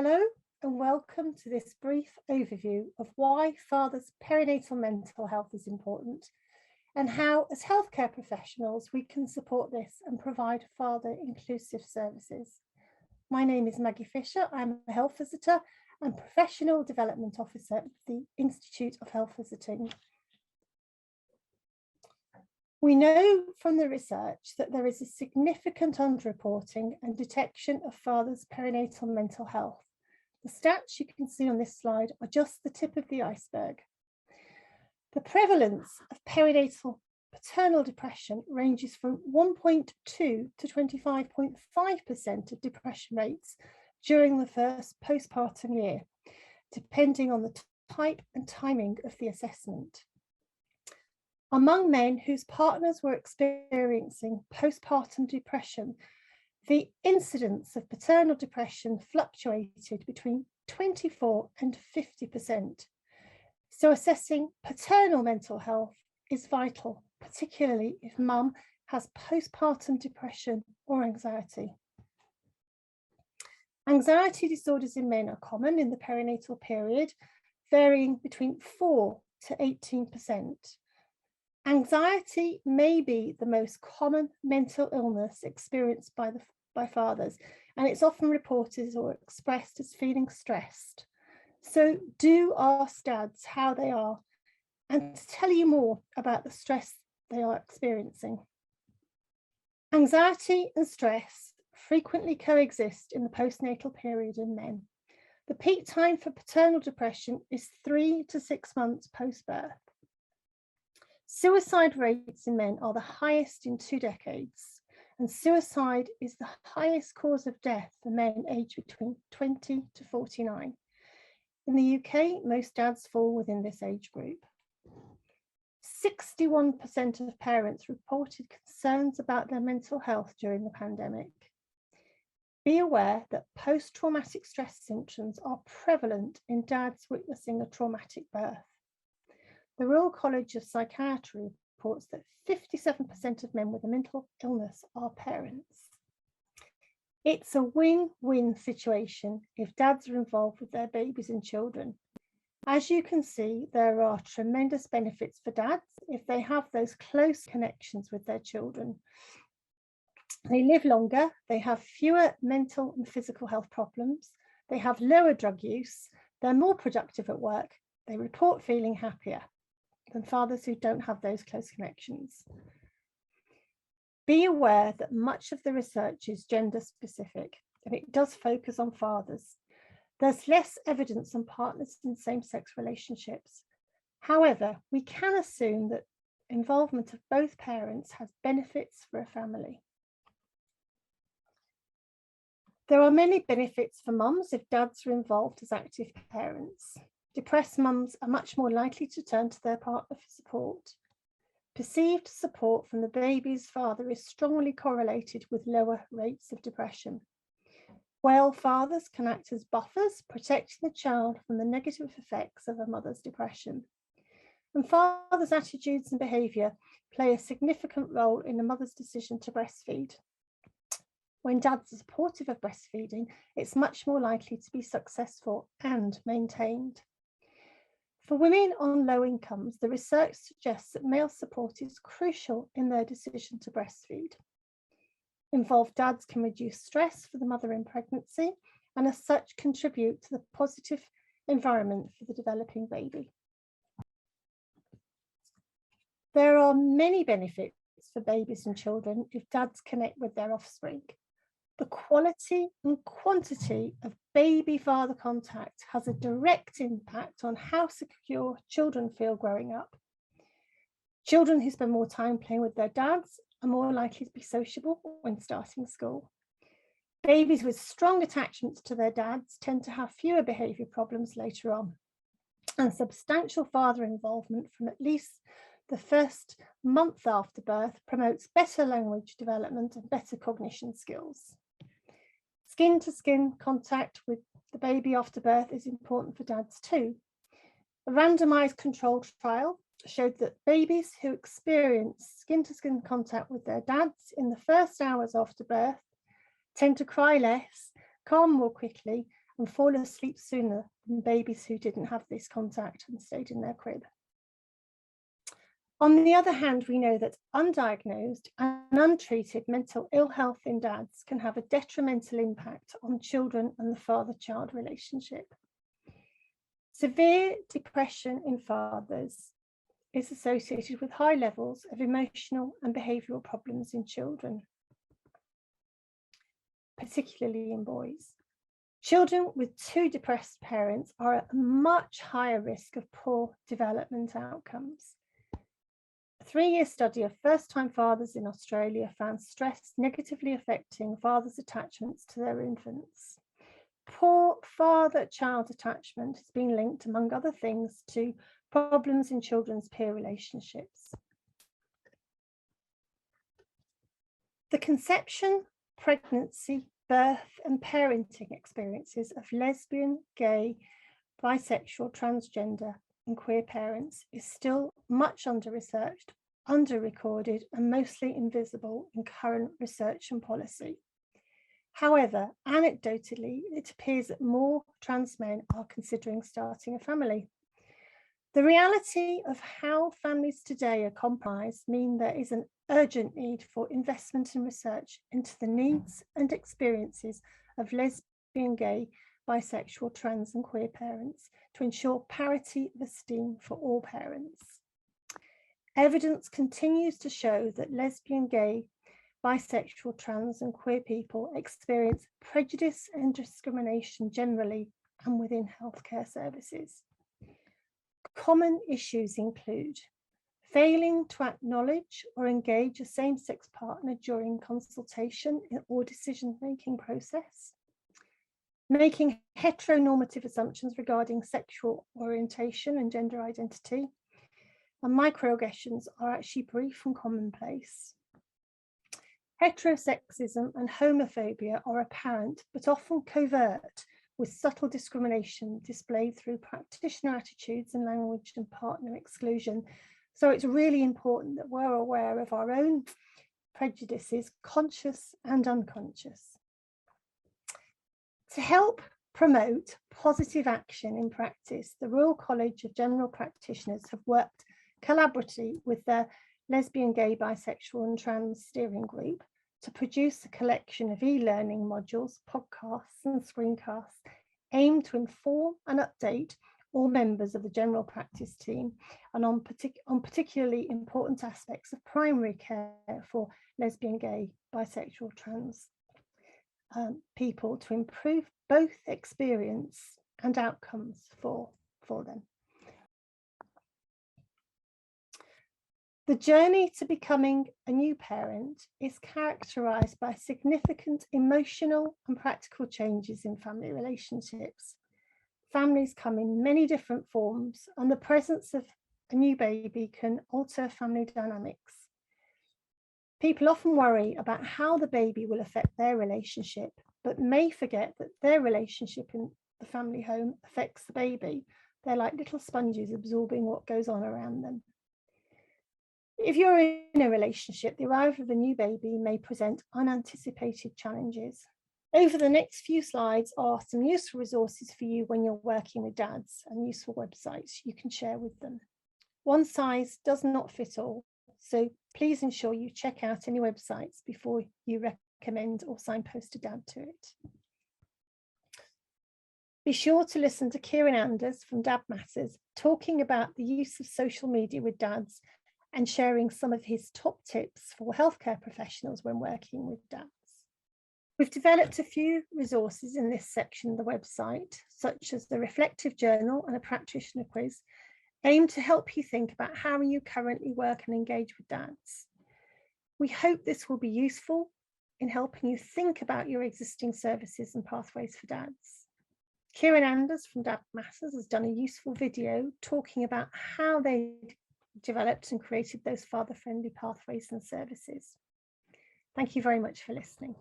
Hello and welcome to this brief overview of why fathers' perinatal mental health is important and how, as healthcare professionals, we can support this and provide father-inclusive services. My name is Maggie Fisher. I'm a health visitor and Professional Development Officer at the Institute of Health Visiting. We know from the research that there is a significant underreporting and detection of fathers' perinatal mental health. The stats you can see on this slide are just the tip of the iceberg. The prevalence of perinatal paternal depression ranges from 1.2 to 25.5% of depression rates during the first postpartum year, depending on the type and timing of the assessment. Among men whose partners were experiencing postpartum depression, the incidence of paternal depression fluctuated between 24 and 50%. So assessing paternal mental health is vital, particularly if mum has postpartum depression or anxiety. Anxiety disorders in men are common in the perinatal period, varying between 4 to 18%. Anxiety may be the most common mental illness experienced by fathers, and it's often reported or expressed as feeling stressed. So do ask dads how they are and to tell you more about the stress they are experiencing. Anxiety and stress frequently coexist in the postnatal period in men. The peak time for paternal depression is 3 to 6 months post-birth. Suicide rates in men are the highest in 2 decades, and suicide is the highest cause of death for men aged between 20 to 49. In the UK, most dads fall within this age group. 61% of parents reported concerns about their mental health during the pandemic. Be aware that post-traumatic stress symptoms are prevalent in dads witnessing a traumatic birth. The Royal College of Psychiatry reports that 57% of men with a mental illness are parents. It's a win-win situation if dads are involved with their babies and children. As you can see, there are tremendous benefits for dads if they have those close connections with their children. They live longer, they have fewer mental and physical health problems, they have lower drug use, they're more productive at work, they report feeling happier than fathers who don't have those close connections. Be aware that much of the research is gender specific and it does focus on fathers. There's less evidence on partners in same-sex relationships. However, we can assume that involvement of both parents has benefits for a family. There are many benefits for mums if dads are involved as active parents. Depressed mums are much more likely to turn to their partner for support. Perceived support from the baby's father is strongly correlated with lower rates of depression. Well, fathers can act as buffers, protecting the child from the negative effects of a mother's depression. And fathers' attitudes and behaviour play a significant role in a mother's decision to breastfeed. When dads are supportive of breastfeeding, it's much more likely to be successful and maintained. For women on low incomes, the research suggests that male support is crucial in their decision to breastfeed. Involved dads can reduce stress for the mother in pregnancy and as such contribute to the positive environment for the developing baby. There are many benefits for babies and children if dads connect with their offspring. The quality and quantity of baby-father contact has a direct impact on how secure children feel growing up. Children who spend more time playing with their dads are more likely to be sociable when starting school. Babies with strong attachments to their dads tend to have fewer behaviour problems later on. And substantial father involvement from at least the first month after birth promotes better language development and better cognition skills. Skin-to-skin contact with the baby after birth is important for dads too. A randomised controlled trial showed that babies who experience skin-to-skin contact with their dads in the first hours after birth tend to cry less, calm more quickly, and fall asleep sooner than babies who didn't have this contact and stayed in their crib. On the other hand, we know that undiagnosed and untreated mental ill health in dads can have a detrimental impact on children and the father-child relationship. Severe depression in fathers is associated with high levels of emotional and behavioural problems in children, particularly in boys. Children with two depressed parents are at a much higher risk of poor development outcomes. A 3-year study of first-time fathers in Australia found stress negatively affecting fathers' attachments to their infants. Poor father-child attachment has been linked, among other things, to problems in children's peer relationships. The conception, pregnancy, birth, and parenting experiences of lesbian, gay, bisexual, transgender, and queer parents is still much under-researched, under-recorded, and mostly invisible in current research and policy. However, anecdotally, it appears that more trans men are considering starting a family. The reality of how families today are comprised mean there is an urgent need for investment and research into the needs and experiences of lesbian, gay, bisexual, trans, and queer parents to ensure parity of esteem for all parents. Evidence continues to show that lesbian, gay, bisexual, trans, and queer people experience prejudice and discrimination generally and within healthcare services. Common issues include failing to acknowledge or engage a same-sex partner during consultation or decision-making process, making heteronormative assumptions regarding sexual orientation and gender identity, and microaggressions are actually brief and commonplace. Heterosexism and homophobia are apparent but often covert, with subtle discrimination displayed through practitioner attitudes and language and partner exclusion. So it's really important that we're aware of our own prejudices, conscious and unconscious. To help promote positive action in practice, the Royal College of General Practitioners have worked collaboratively with the Lesbian, Gay, Bisexual and Trans Steering Group to produce a collection of e-learning modules, podcasts and screencasts aimed to inform and update all members of the general practice team and on particularly important aspects of primary care for lesbian, gay, bisexual, trans people to improve both experience and outcomes for them. The journey to becoming a new parent is characterised by significant emotional and practical changes in family relationships. Families come in many different forms, and the presence of a new baby can alter family dynamics. People often worry about how the baby will affect their relationship, but may forget that their relationship in the family home affects the baby. They're like little sponges absorbing what goes on around them. If you're in a relationship, the arrival of a new baby may present unanticipated challenges. Over the next few slides are some useful resources for you when you're working with dads and useful websites you can share with them. One size does not fit all, so please ensure you check out any websites before you recommend or signpost a dad to it. Be sure to listen to Kieran Anders from Dad Matters talking about the use of social media with dads and sharing some of his top tips for healthcare professionals when working with dads. We've developed a few resources in this section of the website, such as the reflective journal and a practitioner quiz, aimed to help you think about how you currently work and engage with dads. We hope this will be useful in helping you think about your existing services and pathways for dads. Kieran Anders from Dad Matters has done a useful video talking about how they developed and created those father-friendly pathways and services. Thank you very much for listening.